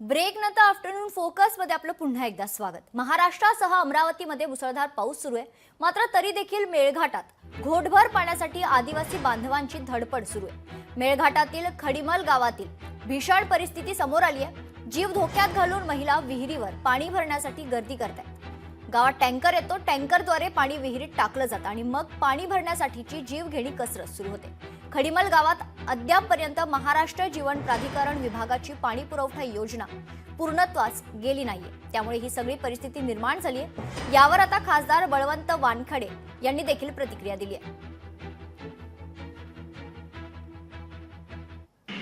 Break नंतर afternoon focus मध्ये आपलं पुन्हा एकदा स्वागत। महाराष्ट्रासह अमरावतीमध्ये मुसळधार पाऊस सुरू आहे, मात्र तरी देखील मेळघाटात घोटभर पाण्यासाठी आदिवासी बांधवांची धडपड सुरू आहे। मेळघाटातील खडीमल गावातील भीषण परिस्थिती समोर आली आहे। जीव धोक्यात घालून महिला विहिरीवर पाणी भरण्यासाठी गर्दी करतात। गावात टँकर येतो, टँकरद्वारे पाणी विहिरीत टाकलं जातं आणि मग पाणी भरण्यासाठीची जीवघेणी कसरत सुरू होते। खडीमल गावात अद्यापपर्यंत महाराष्ट्र जीवन प्राधिकरण विभागाची पाणी पुरवठा योजना पूर्णत्वास गेली नाहीये, त्यामुळे ही सगळी परिस्थिती निर्माण झाली आहे। यावर आता खासदार बळवंत वानखडे यांनी देखील प्रतिक्रिया दिली आहे।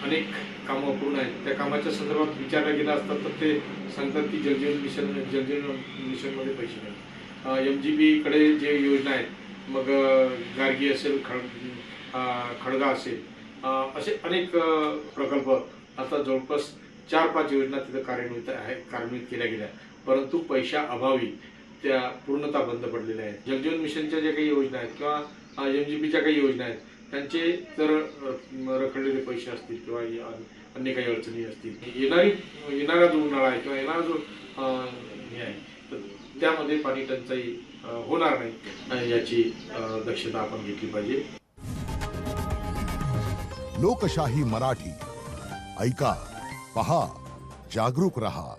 अनेक कामं अपूर्ण आहेत, त्या कामाच्या संदर्भात विचारलं गेलं असतं तर ते सांगतात की जलजीवन मिशनमध्ये पैसे नाही। MGB कडे जे योजना आहेत, मग गार्गी असेल, खडगा असेल, असे अनेक प्रकल्प आता जवळपास 4-5 योजना तिथं कार्यान्वित केल्या गेल्या, परंतु पैशा अभावी त्या पूर्णतः बंद पडलेल्या आहेत। जलजीवन मिशनच्या ज्या काही योजना आहेत किंवा MGBच्या काही योजना आहेत, त्यांचे जर रखडलेले पैसे असतील किंवा अन्य काही अडचणी असतील, येणारा जो उन्हाळा आहे किंवा येणारा जो हे आहे, तर त्यामध्ये पाणी टंचाई होणार नाही याची दक्षता आपण घेतली पाहिजे। लोकशाही मराठी ऐका, पहा, जागरूक रहा।